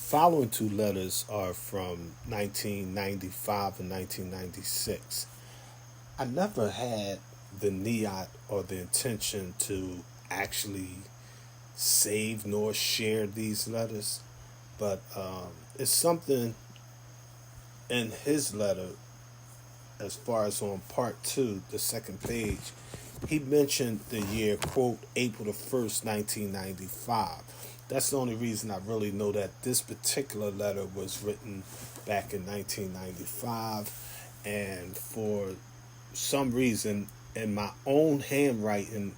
following two letters are from 1995 and 1996. I never had the niat or the intention to actually save nor share these letters, but it's something in his letter as far as on part two, the second page. He mentioned the year, quote, April the 1st, 1995. That's the only reason I really know that this particular letter was written back in 1995. And for some reason, in my own handwriting,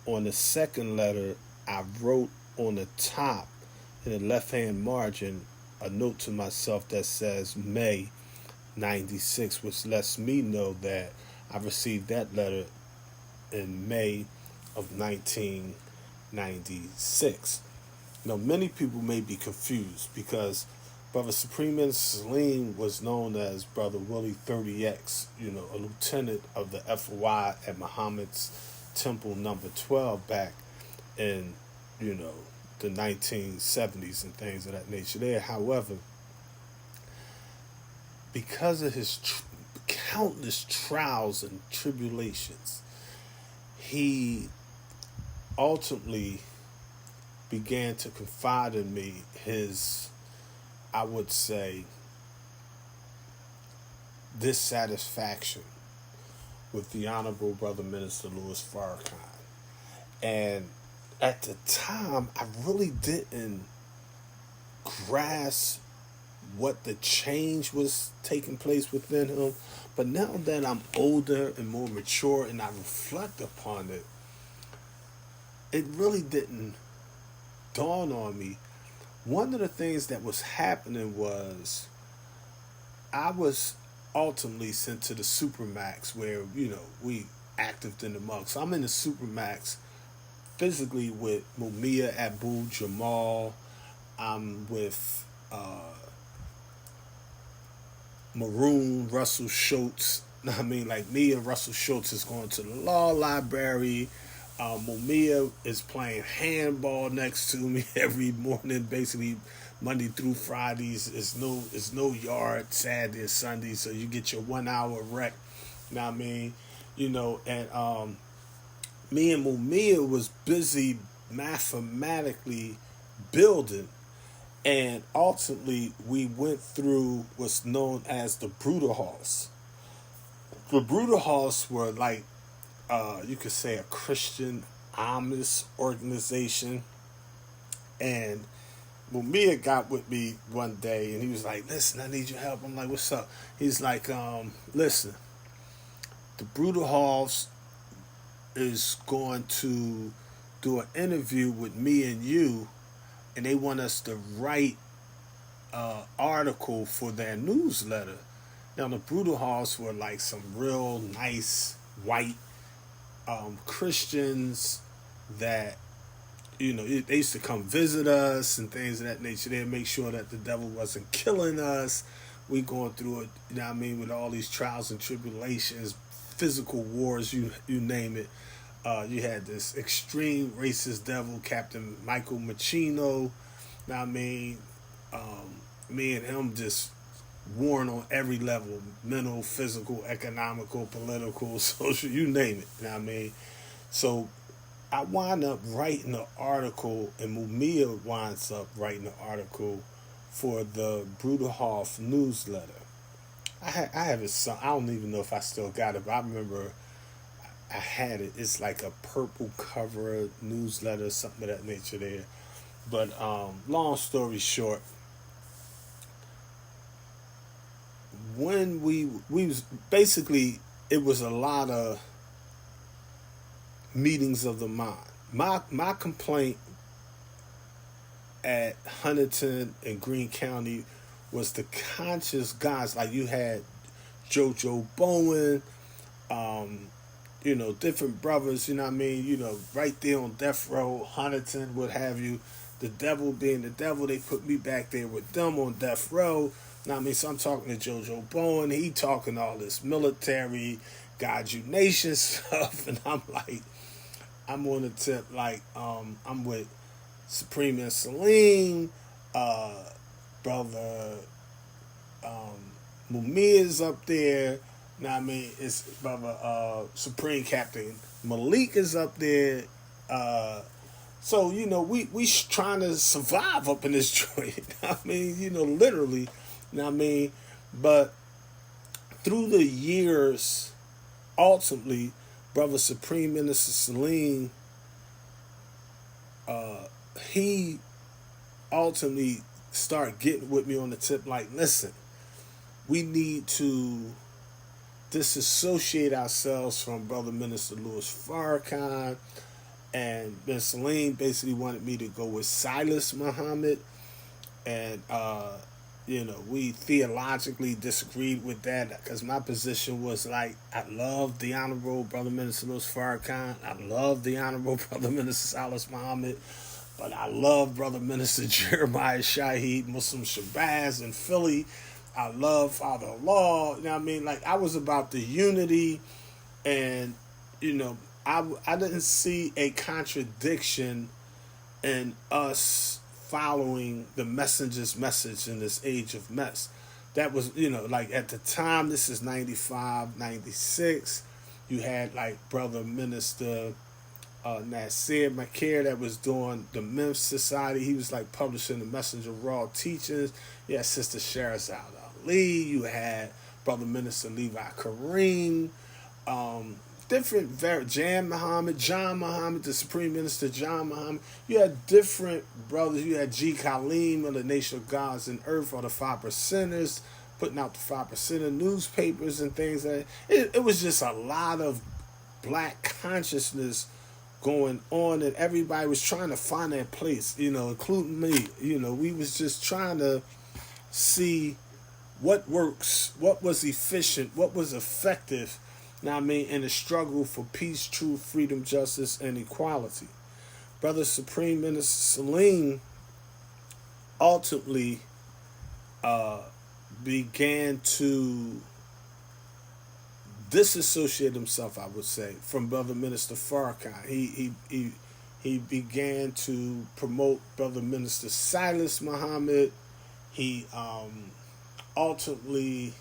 on the second letter, I wrote on the top, in the left hand margin, a note to myself that says May 96, which lets me know that I received that letter in May of 1996. Now, many people may be confused because Brother Supreme Minister Saleem was known as Brother Willie 30X, a lieutenant of the FOI at Muhammad's Temple number 12 back in, the 1970s and things of that nature there. However, because of his countless trials and tribulations, he ultimately began to confide in me his, I would say, dissatisfaction with the Honorable Brother Minister Louis Farrakhan. And at the time, I really didn't grasp what the change was taking place within him. But now that I'm older and more mature and I reflect upon it, it really didn't dawn on me. One of the things that was happening was I was ultimately sent to the Supermax where, we active in the mug. So I'm in the Supermax physically with Mumia Abu Jamal. I'm with Maroon Russell Schultz. I mean, like me and Russell Schultz is going to the law library. Mumia is playing handball next to me every morning, basically Monday through Fridays. It's no yard Saturday and Sunday, so you get your 1 hour rec. You know what I mean? And me and Mumia was busy mathematically building. And ultimately, we went through what's known as the Bruderhaus. The Bruderhaus were like, you could say, a Christian Amish organization. And Mumia got with me one day, and he was like, listen, I need your help. I'm like, what's up? He's like, listen, the Bruderhaus is going to do an interview with me and you, and they want us to write an article for their newsletter. Now, the Bruderhaus were like some real nice white Christians that, they used to come visit us and things of that nature. They'd make sure that the devil wasn't killing us. We going through it, with all these trials and tribulations, physical wars, you name it. You had this extreme racist devil, Captain Michael Machino. Me and him just warring on every level: mental, physical, economical, political, social, you name it. So I wind up writing an article, and Mumia winds up writing an article for the Bruderhof newsletter. I have it. I don't even know if I still got it, but I remember I had it. It's like a purple cover newsletter, something of that nature there. But long story short, when we was basically, it was a lot of meetings of the mind. My complaint at Huntington and Greene County was the conscious guys. Like you had JoJo Bowen, different brothers, right there on death row, Huntington, what have you. The devil being the devil, they put me back there with them on death row. So I'm talking to JoJo Bowen, he talking all this military, God You Nation stuff, and I'm like, I'm on the tip, like, I'm with Supreme and Saleem, brother Mumia is up there. Now I mean, it's brother Supreme Captain Malik is up there. So we trying to survive up in this joint. I mean, literally. I mean, but through the years, ultimately, brother Supreme Minister Saleem, he ultimately started getting with me on the tip. Like, listen, we need to disassociate ourselves from brother Minister Louis Farrakhan. And Ben Saleem basically wanted me to go with Silas Muhammad. And, we theologically disagreed with that because my position was like, I love the Honorable Brother Minister Louis Farrakhan. I love the Honorable Brother Minister Silas Muhammad. But I love Brother Minister Jeremiah Shaheed Muslim Shabazz in Philly. I love Father Allah. You know what I mean? Like, I was about the unity and, I didn't see a contradiction in us following the messenger's message in this age of mess. That was, like at the time, this is 95, 96, you had like Brother Minister Nasir Makir that was doing the Memphis Society. He was like publishing the Messenger Raw Teachings. You had Sister Sherazade Ali. You had Brother Minister Levi Kareem. Different John Muhammad, the Supreme Minister John Muhammad. You had different brothers. You had G. Kaleem of the Nation of Gods and Earth, or the 5%ers, putting out the 5%er newspapers and things like that. It was just a lot of black consciousness going on, and everybody was trying to find their place, including me. We was just trying to see what works, what was efficient, what was effective, in the struggle for peace, truth, freedom, justice, and equality. Brother Supreme Minister Saleem ultimately began to disassociate himself, I would say, from Brother Minister Farrakhan. He began to promote Brother Minister Silas Muhammad. He ultimately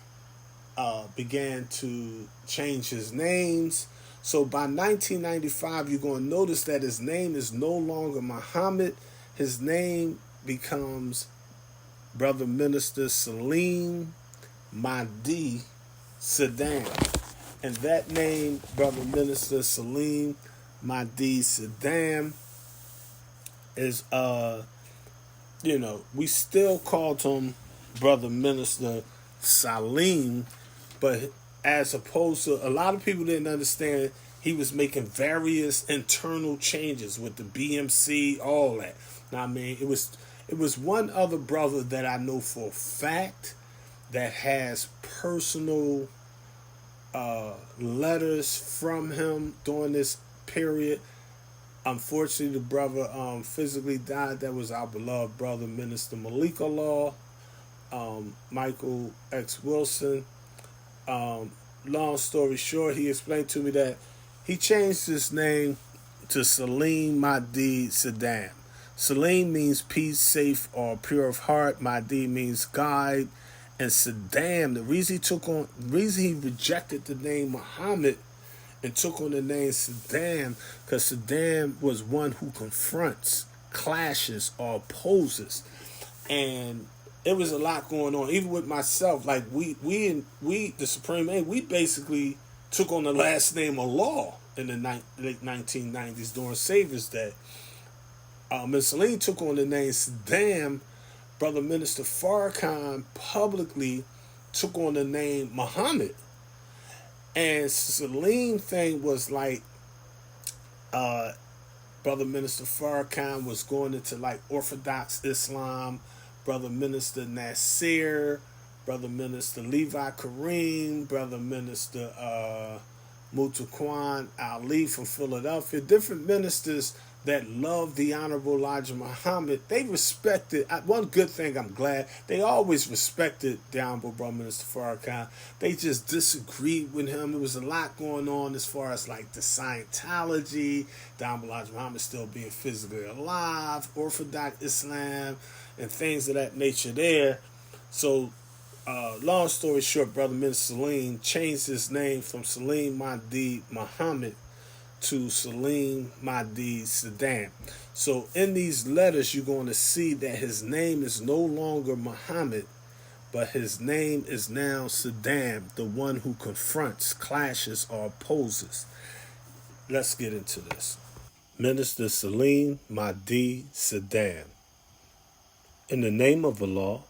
began to change his names. So by 1995, you're going to notice that his name is no longer Muhammad. His name becomes Brother Minister Saleem Mahdi Saddam. And that name, Brother Minister Saleem Mahdi Saddam, is, we still called him Brother Minister Saleem, but as opposed to, a lot of people didn't understand, he was making various internal changes with the BMC, all that. It was one other brother that I know for a fact that has personal letters from him during this period. Unfortunately, the brother physically died. That was our beloved brother, Minister Malik Allah, Michael X. Wilson. Long story short, he explained to me that he changed his name to Saleem Mahdi Saddam. Saleem means peace, safe, or pure of heart. Mahdi means guide. And Saddam, the reason he rejected the name Muhammad and took on the name Saddam, because Saddam was one who confronts, clashes, or opposes. And it was a lot going on, even with myself. Like we the Supreme Aim, we basically took on the last name of Law in the late 1990s during Savior's Day. Ms. Saleem took on the name Saddam. Brother Minister Farrakhan publicly took on the name Muhammad. And Saleem thing was like, Brother Minister Farrakhan was going into like Orthodox Islam. Brother Minister Nasir, Brother Minister Levi Kareem, Brother Minister Mutaqwan Ali from Philadelphia, different ministers that loved the Honorable Elijah Muhammad, they respected. One good thing, I'm glad, they always respected the Honorable Brother Minister Farrakhan. They just disagreed with him. There was a lot going on as far as like the Scientology, the Honorable Elijah Muhammad still being physically alive, Orthodox Islam, and things of that nature there. So, long story short, Brother Minister Saleem changed his name from Saleem Mahdi Muhammad to Saleem Mahdi Saddam. So in these letters, you're going to see that his name is no longer Muhammad, but his name is now Saddam, the one who confronts, clashes, or opposes. Let's get into this. Minister Saleem Mahdi Saddam. In the name of Allah,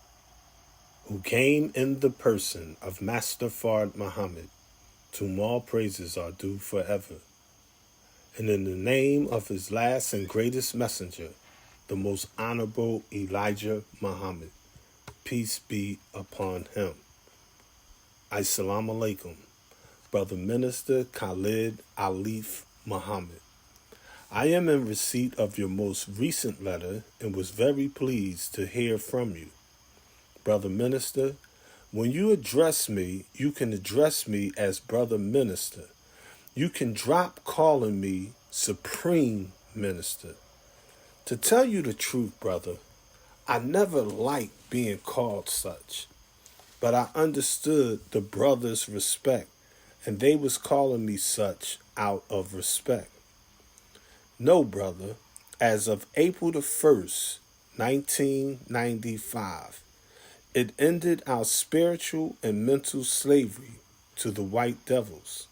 who came in the person of Master Fard Muhammad, to whom all praises are due forever, and in the name of his last and greatest messenger, the most honorable Elijah Muhammad, peace be upon him. Assalamu alaikum, Brother Minister Khalid Alif Muhammad. I am in receipt of your most recent letter and was very pleased to hear from you. Brother Minister, when you address me, you can address me as Brother Minister. You can drop calling me Supreme Minister. To tell you the truth, brother, I never liked being called such, but I understood the brothers' respect, and they was calling me such out of respect. No, brother, as of April the 1st, 1995, it ended our spiritual and mental slavery to the white devils.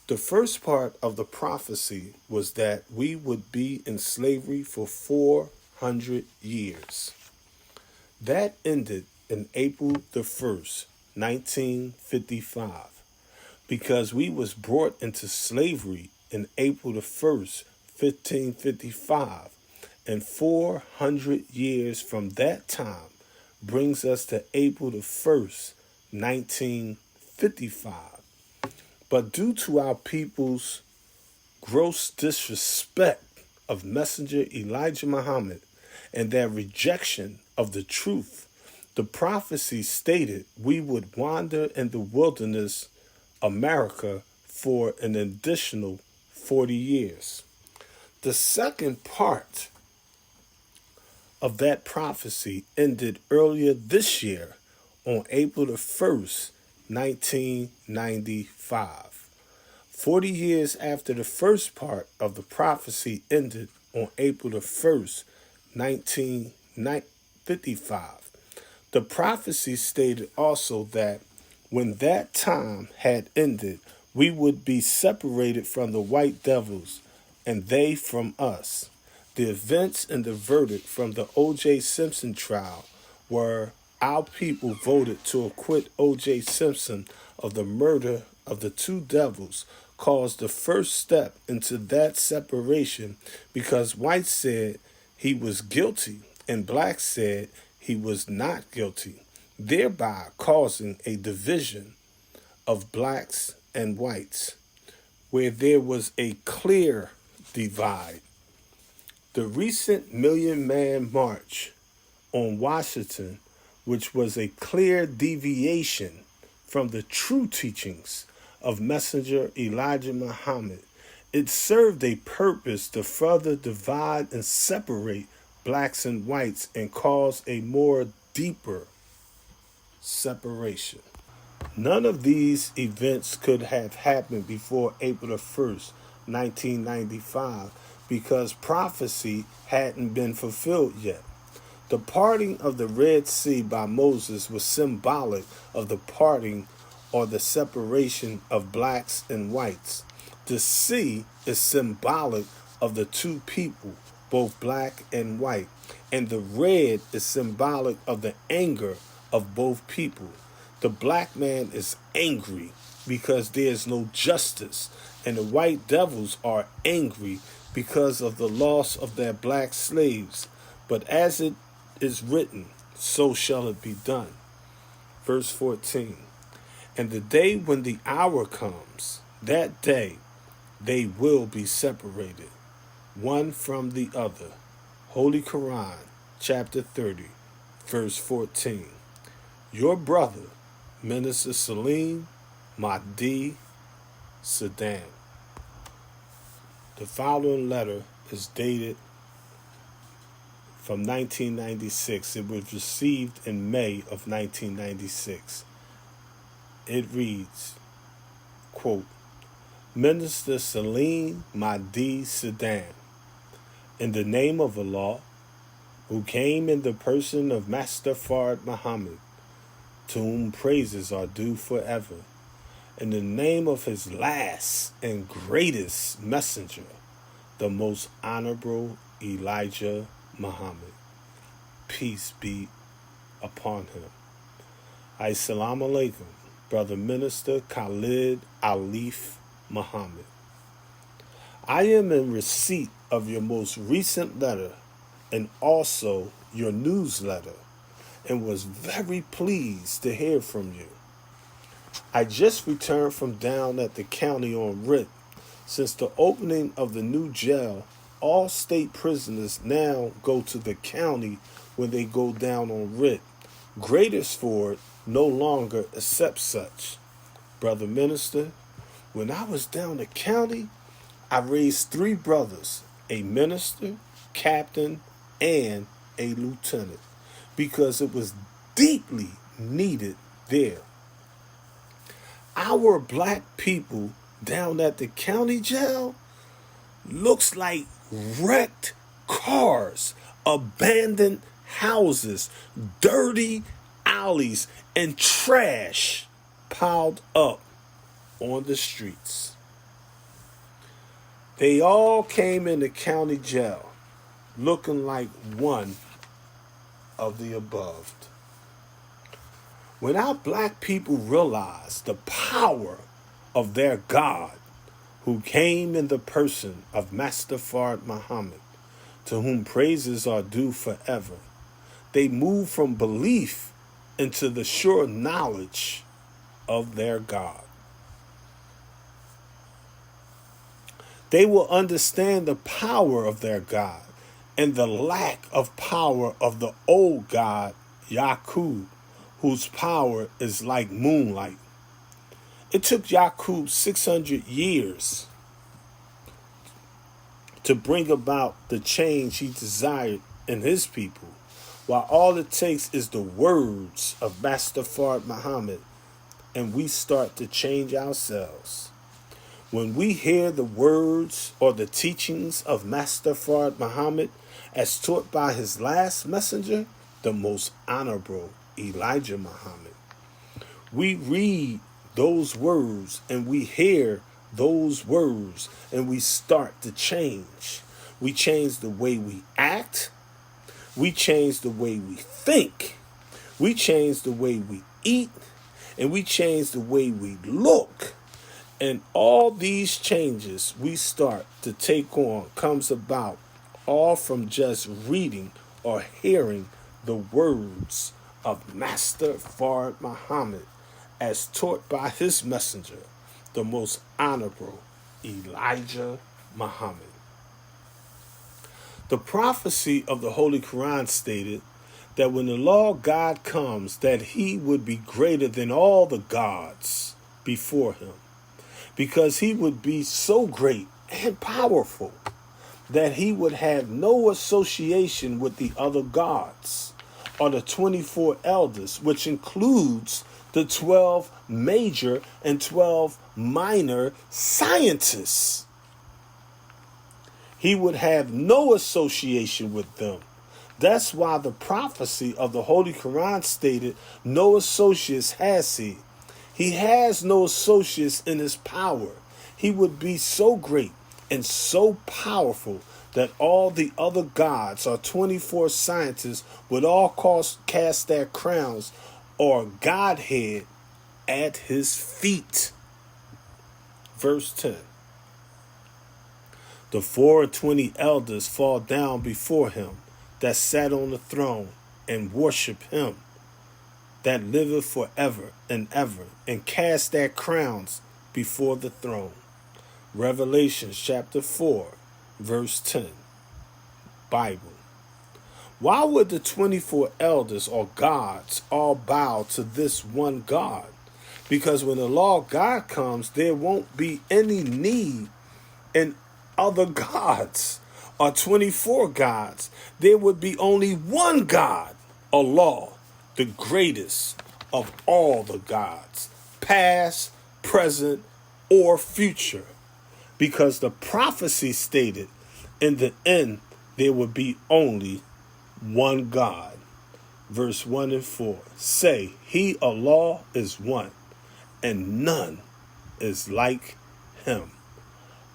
The first part of the prophecy was that we would be in slavery for 400 years. That ended in April the 1st, 1955, because we was brought into slavery in April the 1st, 1555, and 400 years from that time brings us to April the 1st, 1955. But due to our people's gross disrespect of Messenger Elijah Muhammad and their rejection of the truth, the prophecy stated we would wander in the wilderness, America, for an additional 40 years. The second part of that prophecy ended earlier this year on April the 1st, 1995. 40 years after the first part of the prophecy ended on April the 1st, 1955. The prophecy stated also that when that time had ended, we would be separated from the white devils and they from us. The events and the verdict from the O.J. Simpson trial were our people voted to acquit O.J. Simpson of the murder of the two devils caused the first step into that separation because whites said he was guilty and blacks said he was not guilty, thereby causing a division of blacks and whites, where there was a clear divide. The recent Million Man March on Washington, which was a clear deviation from the true teachings of Messenger Elijah Muhammad, it served a purpose to further divide and separate blacks and whites and cause a more deeper separation. None of these events could have happened before April the 1st, 1995, because prophecy hadn't been fulfilled yet. The parting of the Red Sea by Moses was symbolic of the parting or the separation of blacks and whites. The sea is symbolic of the two people, both black and white, and the red is symbolic of the anger of both people. The black man is angry because there is no justice, and the white devils are angry because of the loss of their black slaves. But as it is written, so shall it be done. Verse 14, and the day when the hour comes, that day they will be separated. one from the other. Holy Quran, chapter 30, verse 14. Your brother, Minister Saleem, Mahdi, Sudan. The following letter is dated from 1996. It was received in May of 1996. It reads, quote, Minister Saleem Mahdi Sudan, in the name of Allah, who came in the person of Master Fard Muhammad, to whom praises are due forever, in the name of his last and greatest messenger, the most honorable Elijah Muhammad, peace be upon him. Assalamu alaikum, Brother Minister Khalid Alif Muhammad. I am in receipt of your most recent letter and also your newsletter, and was very pleased to hear from you. I just returned from down at the county on writ. Since the opening of the new jail, all state prisoners now go to the county when they go down on writ. Gratersford no longer accepts such. Brother Minister, when I was down the county, I raised 3 brothers, a minister, captain, and a lieutenant, because it was deeply needed there. Our black people down at the county jail looks like wrecked cars, abandoned houses, dirty alleys, and trash piled up on the streets. They all came into county jail looking like one of the above. When our black people realize the power of their God, who came in the person of Master Fard Muhammad, to whom praises are due forever, they move from belief into the sure knowledge of their God. They will understand the power of their God and the lack of power of the old God, Yaqub, whose power is like moonlight. It took Yaqub 600 years to bring about the change he desired in his people, while all it takes is the words of Master Fard Muhammad, and we start to change ourselves. When we hear the words or the teachings of Master Fard Muhammad as taught by his last messenger, the most honorable Elijah Muhammad, we read those words and we hear those words and we start to change. We change the way we act. We change the way we think. We change the way we eat. And we change the way we look. And all these changes we start to take on comes about all from just reading or hearing the words of Master Fard Muhammad as taught by his messenger, the most honorable Elijah Muhammad. The prophecy of the Holy Quran stated that when the Lord God comes, that he would be greater than all the gods before him, because he would be so great and powerful that he would have no association with the other gods or the 24 elders, which includes the 12 major and 12 minor scientists. He would have no association with them. That's why the prophecy of the Holy Quran stated, no associates has he. He has no associates in his power. He would be so great and so powerful that all the other gods or 24 scientists would all cast their crowns or Godhead at his feet. Verse 10. The 24 elders fall down before him that sat on the throne and worship him that liveth forever and ever, and cast their crowns before the throne. Revelation chapter 4, verse 10, Bible. Why would the 24 elders or gods all bow to this one God? Because when the law of God comes, there won't be any need in other gods or 24 gods. There would be only one God, Allah, the greatest of all the gods, past, present, or future. Because the prophecy stated in the end there would be only one God. Verse 1 and 4. Say, He, Allah, is one, and none is like Him.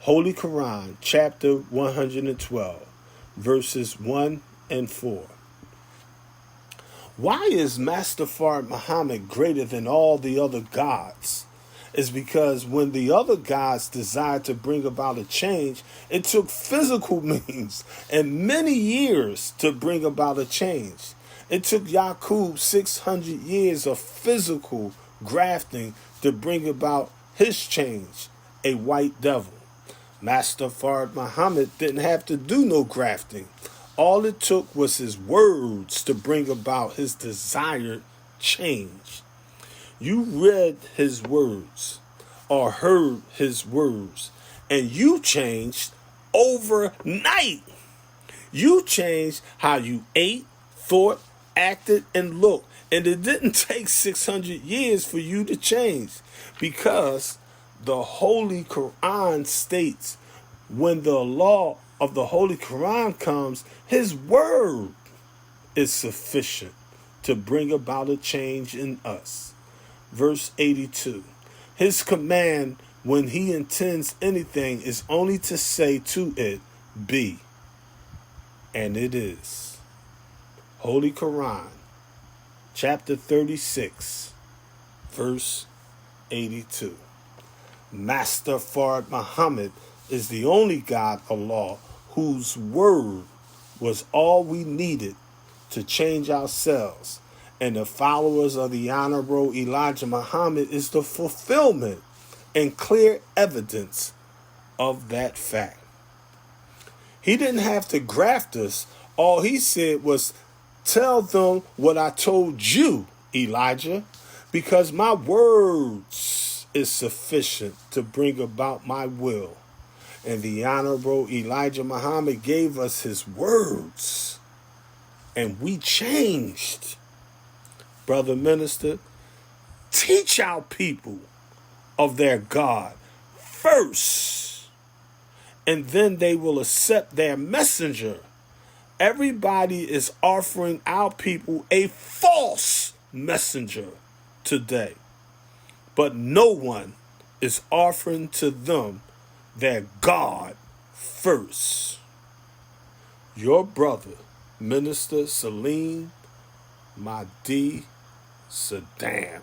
Holy Quran, chapter 112, verses 1 and 4. Why is Master Fard Muhammad greater than all the other gods? Is because when the other gods desired to bring about a change, it took physical means and many years to bring about a change. It took Yaqub 600 years of physical grafting to bring about his change, a white devil. Master Fard Muhammad didn't have to do no grafting. All it took was his words to bring about his desired change. You read his words or heard his words, and you changed overnight. You changed how you ate, thought, acted, and looked. And it didn't take 600 years for you to change, because the Holy Quran states when the law of the Holy Quran comes, His word is sufficient to bring about a change in us. Verse 82. His command when He intends anything is only to say to it, be. And it is. Holy Quran, chapter 36, verse 82. Master Fard Muhammad is the only God, Allah, whose word was all we needed to change ourselves. And the followers of the Honorable Elijah Muhammad is the fulfillment and clear evidence of that fact. He didn't have to graft us. All He said was, tell them what I told you, Elijah, because my words is sufficient to bring about my will. And the Honorable Elijah Muhammad gave us his words, and we changed. Brother minister, teach our people of their God first, and then they will accept their messenger. Everybody is offering our people a false messenger today, but no one is offering to them their God first. Your brother, Minister Saleem Mahdi Saddam.